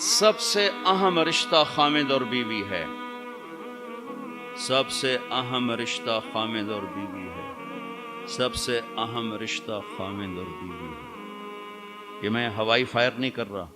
سب سے اہم رشتہ خامد اور بیوی ہے. سب سے اہم رشتہ خامد اور بیوی ہے. سب سے اہم رشتہ خامد اور بیوی ہے. یہ میں ہوائی فائر نہیں کر رہا.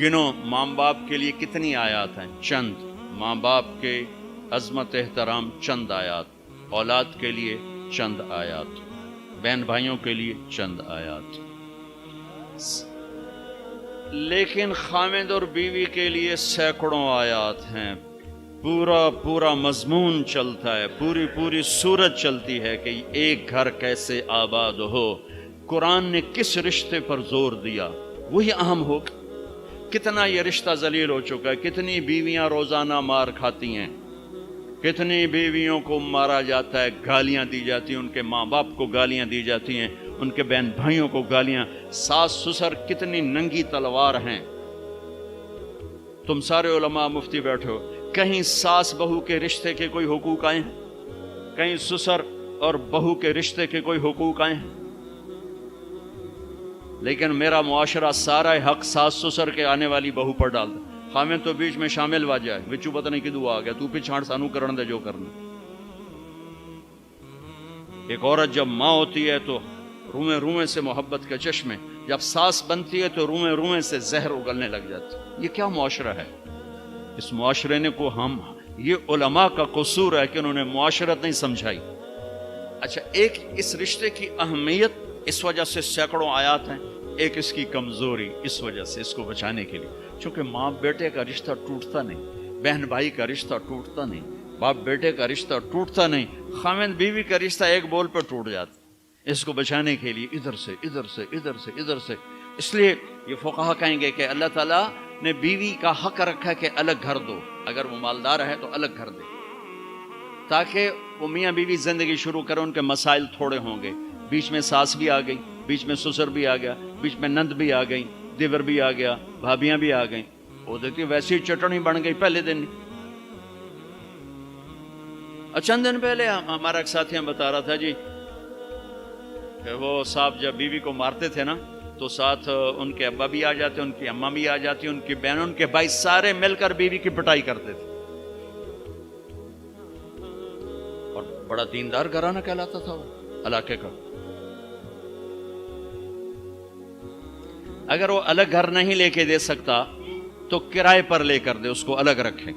گنو ماں باپ کے لیے کتنی آیات ہیں؟ چند. ماں باپ کے عظمت احترام چند آیات. اولاد کے لیے چند آیات. بہن بھائیوں کے لیے چند آیات. لیکن خامد اور بیوی کے لیے سینکڑوں آیات ہیں. پورا مضمون چلتا ہے. پوری سورت چلتی ہے کہ ایک گھر کیسے آباد ہو. قرآن نے کس رشتے پر زور دیا وہی اہم ہو. کتنا یہ رشتہ ذلیل ہو چکا ہے. کتنی بیویاں روزانہ مار کھاتی ہیں. کتنی بیویوں کو مارا جاتا ہے, گالیاں دی جاتی ہیں, ان کے ماں باپ کو گالیاں دی جاتی ہیں, ان کے بہن بھائیوں کو گالیاں. ساس سسر کتنی ننگی تلوار ہیں. تم سارے علماء مفتی بیٹھے ہو, کہیں ساس بہو کے رشتے کے کوئی حقوق آئے ہیں؟ کہیں سسر اور بہو کے رشتے کے کوئی حقوق آئے ہیں؟ لیکن میرا معاشرہ سارا حق ساس سسر کے آنے والی بہو پر ڈالتا. خامن تو بیچ میں شامل واجہ ہے, بچو پتہ نہیں کدو آ گیا, تو پہ چھانٹ سانو کرن دے جو کرنا. ایک عورت جب ماں ہوتی ہے تو روئیں سے محبت کے چشمے, جب ساس بنتی ہے تو روئیں سے زہر اگلنے لگ جاتی. یہ کیا معاشرہ ہے؟ اس معاشرے نے کو ہم, یہ علماء کا قصور ہے کہ انہوں نے معاشرت نہیں سمجھائی. اچھا, ایک اس رشتے کی اہمیت اس وجہ سے سینکڑوں آیات ہیں. ایک اس کی کمزوری اس وجہ سے, اس کو بچانے کے لیے, چونکہ ماں بیٹے کا رشتہ ٹوٹتا نہیں, بہن بھائی کا رشتہ ٹوٹتا نہیں, باپ بیٹے کا رشتہ ٹوٹتا نہیں, خامند بیوی کا رشتہ ایک بول پر ٹوٹ جاتا. اس کو بچانے کے لیے ادھر سے. اس لیے یہ فقہا کہیں گے کہ اللہ تعالیٰ نے بیوی کا حق رکھا کہ الگ گھر دو. اگر وہ مالدار ہے تو الگ گھر دے, تاکہ وہ میاں بیوی زندگی شروع کریں. ان کے مسائل تھوڑے ہوں گے. بیچ میں ساس بھی آ گئی, بیچ میں سسر بھی آ گیا, بیچ میں نند بھی آ گئی, دیور بھی آ گیا, بھابیاں بھی آ گئیں. وہ دیکھتی ویسی چٹنی بن گئی پہلے دن. چند دن پہلے ہمارا ایک ساتھی ہم بتا رہا تھا جی کہ وہ صاحب جب بیوی کو مارتے تھے نا تو ساتھ ان کے ابا بھی آ جاتے, ان کی اماں بھی آ جاتی, ان کی بہن, ان کے بھائی, سارے مل کر بیوی کی پٹائی کرتے تھے. اور بڑا دیندار گھرانہ کہلاتا تھا وہ علاقے کا. اگر وہ الگ گھر نہیں لے کے دے سکتا تو کرائے پر لے کر دے, اس کو الگ رکھے.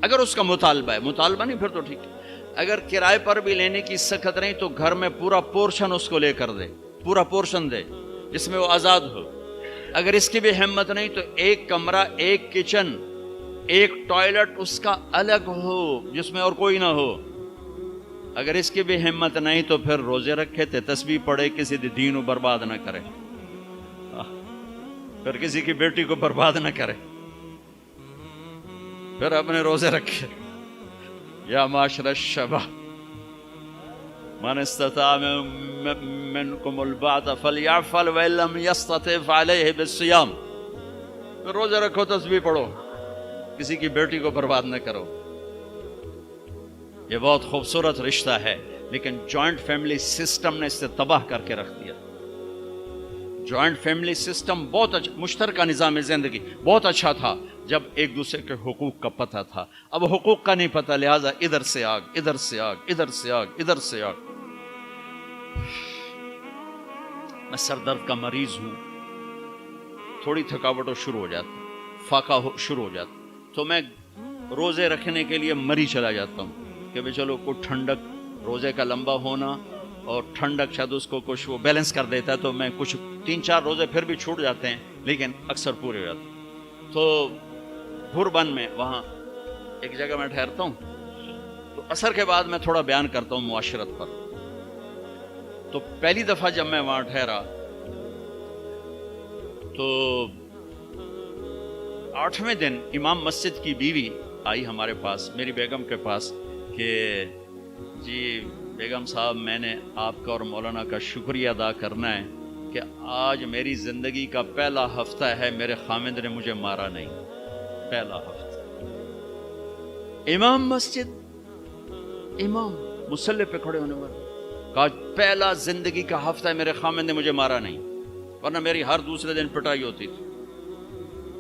اگر اس کا مطالبہ ہے, مطالبہ نہیں پھر تو ٹھیک ہے. اگر کرائے پر بھی لینے کی سخت نہیں تو گھر میں پورا پورشن اس کو لے کر دے, پورا پورشن دے جس میں وہ آزاد ہو. اگر اس کی بھی ہمت نہیں تو ایک کمرہ, ایک کچن, ایک ٹوائلٹ اس کا الگ ہو جس میں اور کوئی نہ ہو. اگر اس کی بھی ہمت نہیں تو پھر روزے رکھے, تسبیح پڑھے, کسی دین کو برباد نہ کرے, پھر کسی کی بیٹی کو برباد نہ کرے, پھر اپنے روزے رکھے. یا معاشر الشباب من استطاع منکم البعۃ فلیعفل وان لم یستطع فعلیہ بالصیام. روزے رکھو, تسبیح پڑھو, کسی کی بیٹی کو برباد نہ کرو. یہ بہت خوبصورت رشتہ ہے, لیکن جوائنٹ فیملی سسٹم نے اسے تباہ کر کے رکھ دیا. جوائنٹ فیملی سسٹم بہت اچھا, مشترکہ نظام زندگی بہت اچھا تھا جب ایک دوسرے کے حقوق کا پتہ تھا. اب حقوق کا نہیں پتہ, لہذا ادھر سے آگ, ادھر سے آگ, ادھر سے آگ, ادھر سے آگ. میں سر درد کا مریض ہوں, تھوڑی تھکاوٹ شروع ہو جاتا, فاقہ شروع ہو جاتا, تو میں روزے رکھنے کے لیے مری چلا جاتا ہوں کہ بھئی چلو کوئی ٹھنڈک, روزے کا لمبا ہونا اور ٹھنڈک شاید اس کو کچھ وہ بیلنس کر دیتا ہے. تو میں کچھ 3-4 روزے پھر بھی چھوٹ جاتے ہیں, لیکن اکثر پورے ہو جاتے ہیں. تو بھربن میں وہاں ایک جگہ میں ٹھہرتا ہوں, تو عصر کے بعد میں تھوڑا بیان کرتا ہوں معاشرت پر. تو پہلی دفعہ جب میں وہاں ٹھہرا تو 8ویں دن امام مسجد کی بیوی آئی ہمارے پاس, میری بیگم کے پاس, کہ جی بیگم صاحب میں نے آپ کا اور مولانا کا شکریہ ادا کرنا ہے کہ آج میری زندگی کا پہلا ہفتہ ہے میرے خامند نے مجھے مارا نہیں. پہلا ہفتہ. امام مسجد, امام مصلی پہ کھڑے ہونے والے, کہا پہلا زندگی کا ہفتہ ہے میرے خامند نے مجھے مارا نہیں, ورنہ میری ہر دوسرے دن پٹائی ہوتی تھی.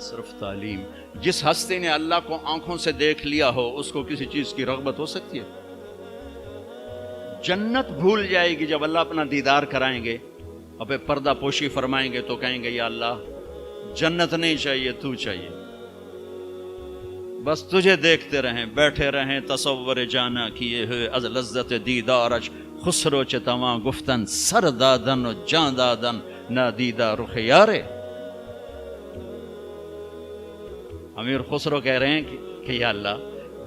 صرف تعلیم. جس ہستی نے اللہ کو آنکھوں سے دیکھ لیا ہو اس کو کسی چیز کی رغبت ہو سکتی ہے؟ جنت بھول جائے گی جب اللہ اپنا دیدار کرائیں گے، اب پردہ پوشی فرمائیں گے تو کہیں گے یا اللہ جنت نہیں چاہیے، تو چاہیے، بس تجھے دیکھتے رہیں، بیٹھے رہیں تصور جانا کیے ہوئے از لذت دیدارش، خسرو چتواں گفتن سر دادن و جان دادن نہ دیدہ رخ یارے. امیر خسرو کہہ رہے ہیں کہ یا اللہ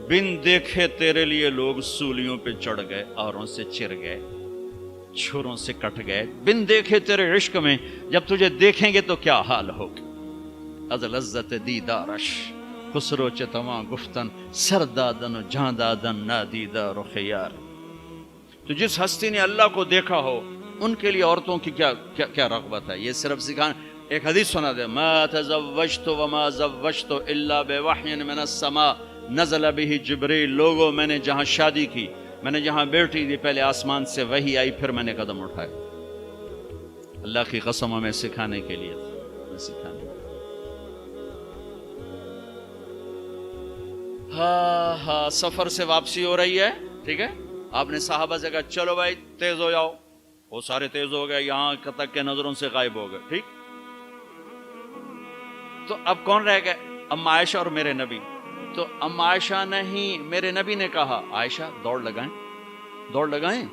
بن دیکھے تیرے لیے لوگ سولیوں پہ چڑھ گئے، آروں سے چر گئے، چھروں سے کٹ گئے، بن دیکھے تیرے عشق میں جب تجھے دیکھیں گے تو کیا حال ہوگا. از لذت دیدارش خسرو چتواں گفتن سر دادن و جان دادن نہ دیدہ رخ یار. تو جس ہستی نے اللہ کو دیکھا ہو ان کے لیے عورتوں کی کیا رغبت ہے. یہ صرف سکھانا. ایک حدیث سنا دے، ما تزوجت وما زوجت الا بوحی من السماء نزل به جبریل. لوگوں میں نے جہاں شادی کی، میں نے جہاں بیٹی دی، پہلے آسمان سے وحی آئی، پھر میں نے قدم اٹھائے. اللہ کی قسم ہمیں سکھانے کے لیے سکھانے. ہاں سفر سے واپسی ہو رہی ہے، ٹھیک ہے، آپ نے صحابہ سے کہا چلو بھائی تیز ہو جاؤ، وہ سارے تیز ہو گئے، یہاں تک کے نظروں سے غائب ہو گئے. ٹھیک، تو اب کون رہ گئے؟ اما عائشہ اور میرے نبی. تو اما عائشہ نہیں، میرے نبی نے کہا عائشہ دوڑ لگائیں، دوڑ لگائیں،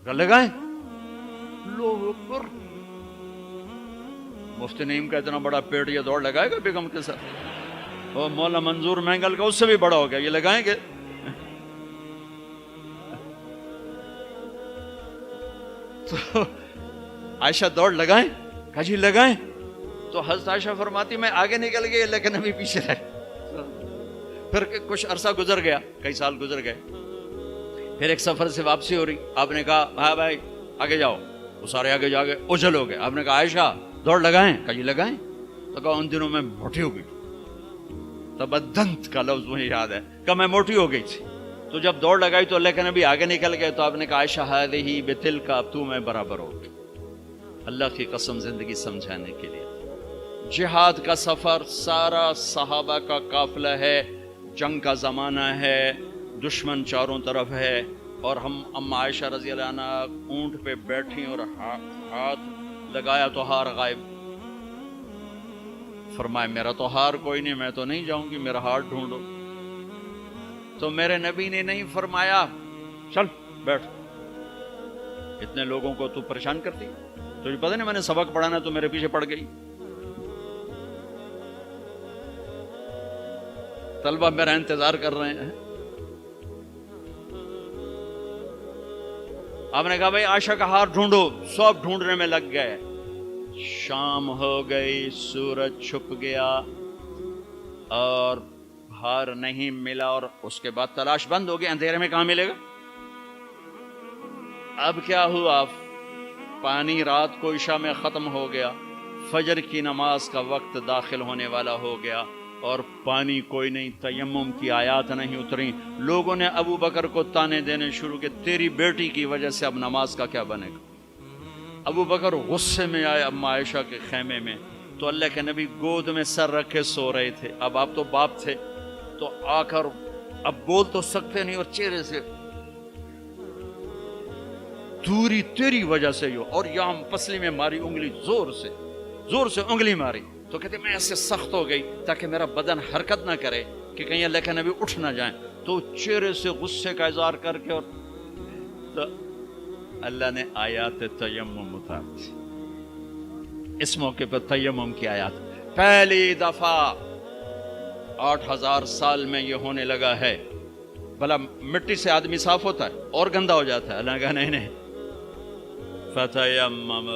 لگائیں. اللہ اکبر. مفتی نعیم کا اتنا بڑا پیٹ، یہ دوڑ لگائے گا بیگم کے ساتھ؟ وہ مولا منظور مینگل کا اس سے بھی بڑا ہو گیا، یہ لگائیں گے؟ تو عائشہ دوڑ لگائیں، کہا جی لگائیں. تو حضرت عائشہ فرماتی میں آگے نکل گئی لیکن ابھی پیچھے رہے. پھر کچھ عرصہ گزر گیا، کئی سال گزر گئے، پھر ایک سفر سے واپسی ہو رہی. آپ نے کہا ہاں بھائی آگے جاؤ، وہ سارے آگے جا گئے، اجل ہو گئے. آپ نے کہا عائشہ دوڑ لگائیں؟ کہا جی لگائیں. تو کہا ان دنوں میں موٹی ہو گئی. تبدنت کا لفظ مجھے یاد ہے کہ میں موٹی ہو گئی تھی. تو جب دوڑ لگائی تو لیکن ابھی آگے نکل گئے. تو آپ نے کہا عائشہ ہذہ بتلک، اب تو میں برابر ہو. اللہ کی قسم زندگی سمجھانے کے لیے. جہاد کا سفر سارا صحابہ کا قافلہ ہے، جنگ کا زمانہ ہے، دشمن چاروں طرف ہے، اور ہم اما عائشہ رضی اللہ عنہ اونٹ پہ بیٹھی اور ہاتھ لگایا تو ہار غائب. فرمائے میرا تو ہار کوئی نہیں، میں تو نہیں جاؤں گی، میرا ہار ڈھونڈو. تو میرے نبی نے نہیں فرمایا چل بیٹھ، اتنے لوگوں کو تو پریشان کرتی، تجھے پتہ نہیں میں نے سبق پڑھانا تو میرے پیچھے پڑ گئی. طلبہ میرا انتظار کر رہے ہیں. آپ نے کہا بھائی عائشہ کا ہار ڈھونڈو. سب ڈھونڈنے میں لگ گئے. شام ہو گئی، سورج چھپ گیا اور ہار نہیں ملا، اور اس کے بعد تلاش بند ہو گئی. اندھیرے میں کہاں ملے گا؟ اب کیا ہوا؟ پانی رات کو عشاء میں ختم ہو گیا، فجر کی نماز کا وقت داخل ہونے والا ہو گیا اور پانی کوئی نہیں، تیمم کی آیات نہیں اتری. لوگوں نے ابو بکر کو تانے دینے شروع کہ تیری بیٹی کی وجہ سے اب نماز کا کیا بنے گا. ابو بکر غصے میں آئے اما عائشہ کے خیمے میں. تو اللہ کے نبی گود میں سر رکھے سو رہے تھے. اب آپ تو باپ تھے تو آ کر اب بول تو سکتے نہیں، اور چہرے سے دوری تیری وجہ سے ہو، اور یہاں پسلی میں ماری انگلی، زور سے انگلی ماری. تو کہتے میں ایسے سخت ہو گئی تاکہ میرا بدن حرکت نہ کرے کہ کہیں اللہ کے نبی اٹھ نہ جائیں. تو چہرے سے غصے کا اظہار کر کے، اور تو اللہ نے آیات تیمم اتاری. اس موقع پر تیمم کی آیات پہلی دفعہ 8000 سال میں یہ ہونے لگا ہے. بھلا مٹی سے آدمی صاف ہوتا ہے اور گندا ہو جاتا ہے؟ اللہ نے کہا نہیں، فتیمم،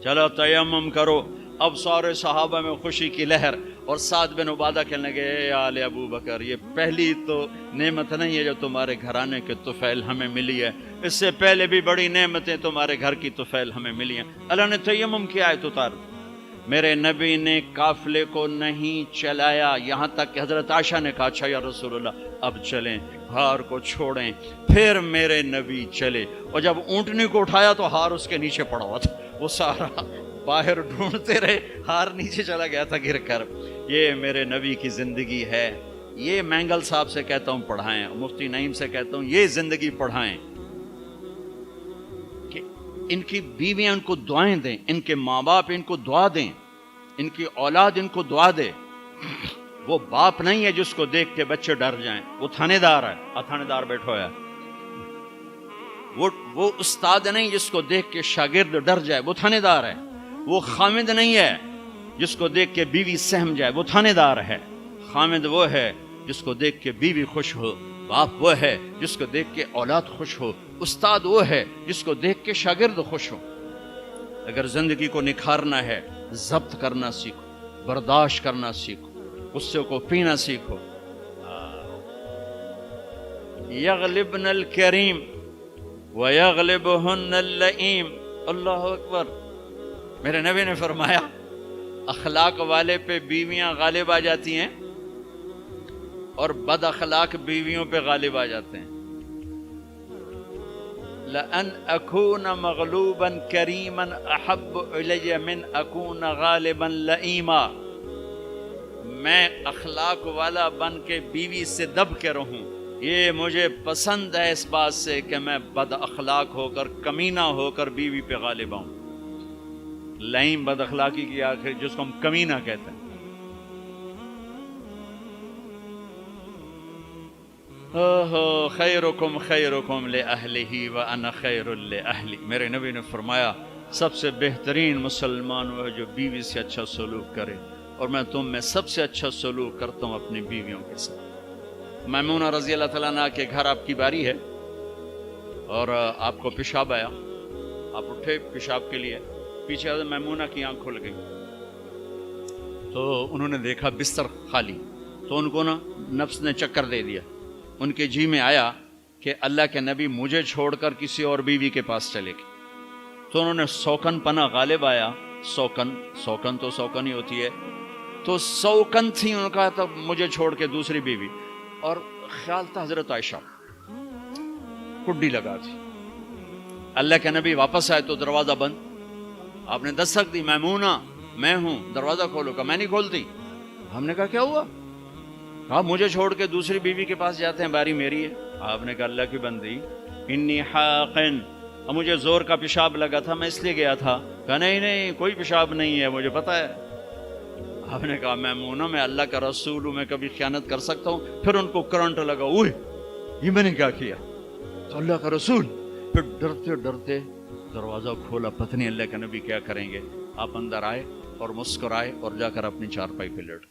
چلو تیمم کرو. اب سارے صحابہ میں خوشی کی لہر، اور سعد بن عبادہ کہنے لگے اے آل ابو بکر، یہ پہلی تو نعمت نہیں ہے جو تمہارے گھرانے کے طفیل ہمیں ملی ہے، اس سے پہلے بھی بڑی نعمتیں تمہارے گھر کی طفیل ہمیں ملی ہیں. اللہ نے تیمم کی آیت اتار. میرے نبی نے قافلے کو نہیں چلایا، یہاں تک کہ حضرت عائشہ نے کہا اچھا یا رسول اللہ اب چلیں، ہار کو چھوڑیں. پھر میرے نبی چلے، اور جب اونٹنی کو اٹھایا تو ہار اس کے نیچے پڑا ہوا تھا، وہ سارا باہر ڈھونڈتے رہے، ہار نیچے چلا گیا تھا گر کر. یہ میرے نبی کی زندگی ہے. یہ مینگل صاحب سے کہتا ہوں پڑھائیں، مفتی نعیم سے کہتا ہوں یہ زندگی پڑھائیں کہ ان کی بیویاں ان کو دعائیں دیں، ان کے ماں باپ ان کو دعا دیں، ان کی اولاد ان کو دعا دے. وہ باپ نہیں ہے جس کو دیکھ کے بچے ڈر جائیں، وہ تھانے دار ہے. تھانے دار بیٹھو ہے. وہ استاد نہیں جس کو دیکھ کے شاگرد ڈر جائے، وہ تھانے دار ہے. وہ خامد نہیں ہے جس کو دیکھ کے بیوی سہم جائے، وہ تھانے دار ہے. خامد وہ ہے جس کو دیکھ کے بیوی خوش ہو، باپ وہ ہے جس کو دیکھ کے اولاد خوش ہو، استاد وہ ہے جس کو دیکھ کے شاگرد خوش ہو. اگر زندگی کو نکھارنا ہے، ضبط کرنا سیکھو، برداشت کرنا سیکھو، غصے کو پینا سیکھو. یغلبن الکریم ویغلبہن اللئیم. اللہ اکبر. میرے نبی نے فرمایا اخلاق والے پہ بیویاں غالب آ جاتی ہیں اور بد اخلاق بیویوں پہ غالب آ جاتے ہیں. لَأَنْ أَكُونَ مَغْلُوبًا كَرِيمًا أَحَبُّ إِلَيَّ مِنْ أَكُونَ غَالِبًا لَئِيمًا. میں اخلاق والا بن کے بیوی سے دب کے رہوں، یہ مجھے پسند ہے اس بات سے کہ میں بد اخلاق ہو کر، کمینہ ہو کر بیوی پہ غالب آؤں. لئیم بد اخلاقی کی آخر جس کو ہم کمینہ کہتے ہیں. خیرکم خیرکم لأہلہ وأنا خیر لأہلی. میرے نبی نے فرمایا سب سے بہترین مسلمان وہ ہے جو بیوی سے اچھا سلوک کرے، اور میں تم میں سب سے اچھا سلوک کرتا ہوں اپنی بیویوں کے ساتھ. میمونہ رضی اللہ تعالیٰ عنہ کے گھر آپ کی باری ہے اور آپ کو پیشاب آیا، آپ اٹھے پیشاب کے لیے، پیچھے حضرت میمونہ کی آنکھ کھل گئی تو انہوں نے دیکھا بستر خالی، تو ان کو نا نفس نے چکر دے دیا. ان کے جی میں آیا کہ اللہ کے نبی مجھے چھوڑ کر کسی اور بیوی کے پاس چلے گئے. تو انہوں نے سوکن پنا غالب آیا. سوکن تو سوکن ہی ہوتی ہے، تو سوکن تھی ان کا تو مجھے چھوڑ کے دوسری بیوی، اور خیال تھا حضرت عائشہ کڈی لگا تھی. اللہ کے نبی واپس آئے تو دروازہ بند. آپ نے دستک دی، میمونہ میں ہوں، دروازہ کھولو. کہا میں نہیں کھولتی. ہم نے کہا کیا ہوا؟ کہا مجھے چھوڑ کے دوسری بیوی کے پاس جاتے ہیں، باری میری ہے. آپ نے کہا اللہ کی بندی انی حاقن، اب مجھے زور کا پیشاب لگا تھا میں اس لیے گیا تھا. کہا نہیں کوئی پیشاب نہیں ہے، مجھے پتا ہے. آپ نے کہا میمونہ میں اللہ کا رسول ہوں، میں کبھی خیانت کر سکتا ہوں؟ پھر ان کو کرنٹ لگا، اوہ یہ میں نے کیا کیا؟ تو اللہ کا رسول. پھر ڈرتے ڈرتے دروازہ کھولا، پتہ نہیں اللہ کے نبی کیا کریں گے. آپ اندر آئے اور مسکرائے اور جا کر اپنی چارپائی پہ لیٹ.